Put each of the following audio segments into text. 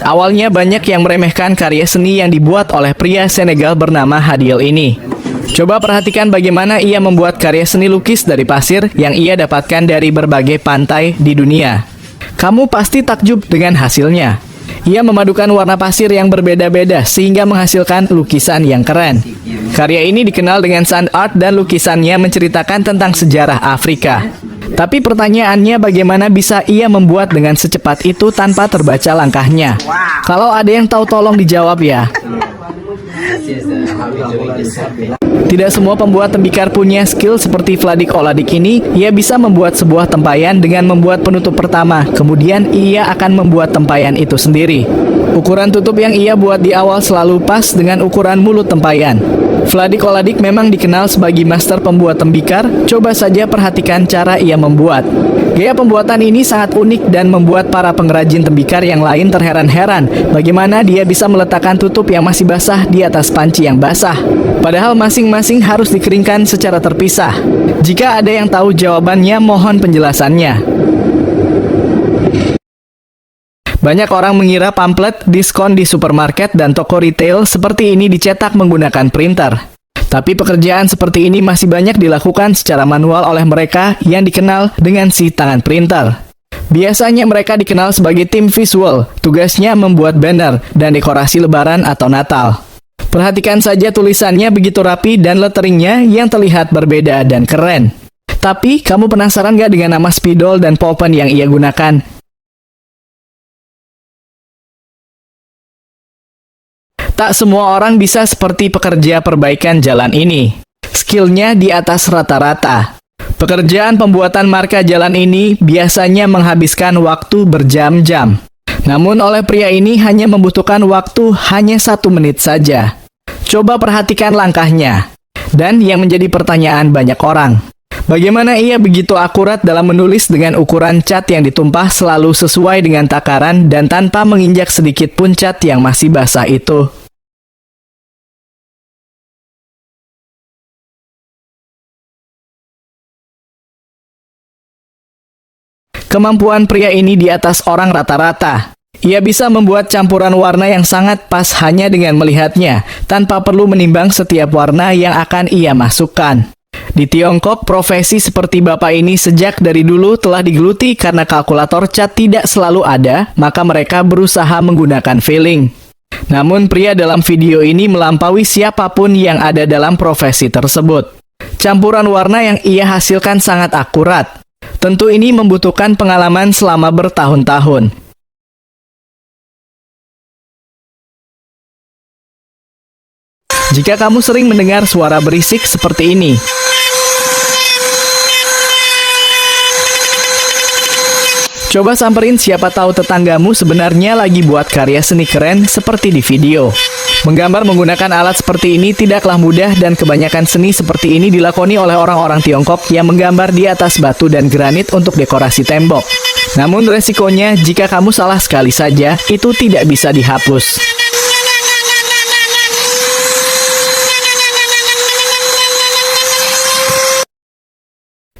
Awalnya banyak yang meremehkan karya seni yang dibuat oleh pria Senegal bernama Hadil ini. Coba perhatikan bagaimana ia membuat karya seni lukis dari pasir yang ia dapatkan dari berbagai pantai di dunia. Kamu pasti takjub dengan hasilnya. Ia memadukan warna pasir yang berbeda-beda sehingga menghasilkan lukisan yang keren. Karya ini dikenal dengan sand art dan lukisannya menceritakan tentang sejarah Afrika. Tapi pertanyaannya bagaimana bisa ia membuat dengan secepat itu tanpa terbaca langkahnya? Kalau ada yang tahu tolong dijawab ya. Tidak semua pembuat tembikar punya skill seperti Vladik Oladik ini. Ia bisa membuat sebuah tempayan dengan membuat penutup pertama. Kemudian ia akan membuat tempayan itu sendiri. Ukuran tutup yang ia buat di awal selalu pas dengan ukuran mulut tempayan. Vladik Oladik memang dikenal sebagai master pembuat tembikar. Coba saja perhatikan cara ia membuat. Gaya pembuatan ini sangat unik dan membuat para pengrajin tembikar yang lain terheran-heran bagaimana dia bisa meletakkan tutup yang masih basah di atas panci yang basah. Padahal masing-masing harus dikeringkan secara terpisah. Jika ada yang tahu jawabannya, mohon penjelasannya. Banyak orang mengira pamflet, diskon di supermarket dan toko retail seperti ini dicetak menggunakan printer. Tapi pekerjaan seperti ini masih banyak dilakukan secara manual oleh mereka yang dikenal dengan si tangan printer. Biasanya mereka dikenal sebagai tim visual, tugasnya membuat banner dan dekorasi lebaran atau Natal. Perhatikan saja tulisannya begitu rapi dan letteringnya yang terlihat berbeda dan keren. Tapi kamu penasaran gak dengan nama spidol dan polpen yang ia gunakan? Tak semua orang bisa seperti pekerja perbaikan jalan ini. Skillnya di atas rata-rata. Pekerjaan pembuatan marka jalan ini biasanya menghabiskan waktu berjam-jam. Namun oleh pria ini hanya membutuhkan waktu hanya 1 menit saja. Coba perhatikan langkahnya. Dan yang menjadi pertanyaan banyak orang. Bagaimana ia begitu akurat dalam menulis dengan ukuran cat yang ditumpah selalu sesuai dengan takaran dan tanpa menginjak sedikit pun cat yang masih basah itu. Kemampuan pria ini di atas orang rata-rata. Ia bisa membuat campuran warna yang sangat pas hanya dengan melihatnya, tanpa perlu menimbang setiap warna yang akan ia masukkan. Di Tiongkok, profesi seperti bapak ini sejak dari dulu telah digeluti karena kalkulator cat tidak selalu ada, maka mereka berusaha menggunakan feeling. Namun pria dalam video ini melampaui siapapun yang ada dalam profesi tersebut. Campuran warna yang ia hasilkan sangat akurat. Tentu ini membutuhkan pengalaman selama bertahun-tahun. Jika kamu sering mendengar suara berisik seperti ini, coba samperin siapa tahu tetanggamu sebenarnya lagi buat karya seni keren seperti di video. Menggambar menggunakan alat seperti ini tidaklah mudah dan kebanyakan seni seperti ini dilakoni oleh orang-orang Tiongkok yang menggambar di atas batu dan granit untuk dekorasi tembok. Namun resikonya jika kamu salah sekali saja, itu tidak bisa dihapus.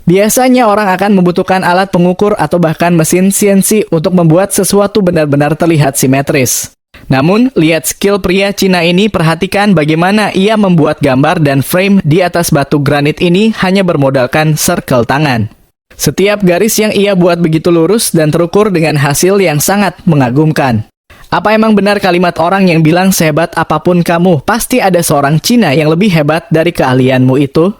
Biasanya orang akan membutuhkan alat pengukur atau bahkan mesin CNC untuk membuat sesuatu benar-benar terlihat simetris. Namun, lihat skill pria Cina ini, perhatikan bagaimana ia membuat gambar dan frame di atas batu granit ini hanya bermodalkan circle tangan. Setiap garis yang ia buat begitu lurus dan terukur dengan hasil yang sangat mengagumkan. Apa emang benar kalimat orang yang bilang sehebat apapun kamu, pasti ada seorang Cina yang lebih hebat dari keahlianmu itu?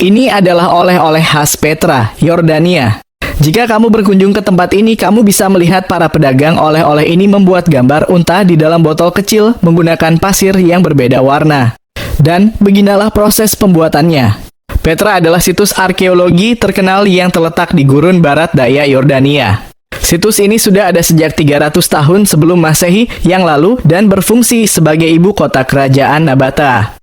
Ini adalah oleh-oleh khas Petra, Yordania. Jika kamu berkunjung ke tempat ini, kamu bisa melihat para pedagang oleh-oleh ini membuat gambar unta di dalam botol kecil menggunakan pasir yang berbeda warna. Dan beginilah proses pembuatannya. Petra adalah situs arkeologi terkenal yang terletak di gurun barat daya Yordania. Situs ini sudah ada sejak 300 tahun sebelum Masehi yang lalu dan berfungsi sebagai ibu kota kerajaan Nabata.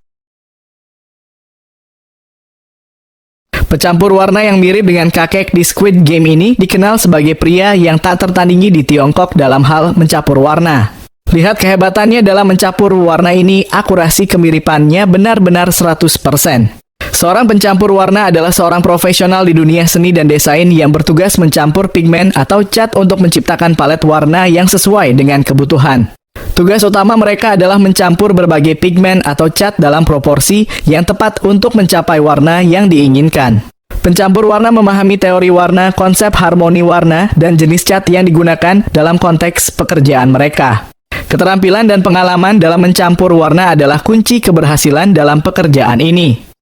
Pecampur warna yang mirip dengan kakek di Squid Game ini dikenal sebagai pria yang tak tertandingi di Tiongkok dalam hal mencampur warna. Lihat kehebatannya dalam mencampur warna ini, akurasi kemiripannya benar-benar 100%. Seorang pencampur warna adalah seorang profesional di dunia seni dan desain yang bertugas mencampur pigmen atau cat untuk menciptakan palet warna yang sesuai dengan kebutuhan. Tugas utama mereka adalah mencampur berbagai pigmen atau cat dalam proporsi yang tepat untuk mencapai warna yang diinginkan. Pencampur warna memahami teori warna, konsep harmoni warna, dan jenis cat yang digunakan dalam konteks pekerjaan mereka. Keterampilan dan pengalaman dalam mencampur warna adalah kunci keberhasilan dalam pekerjaan ini.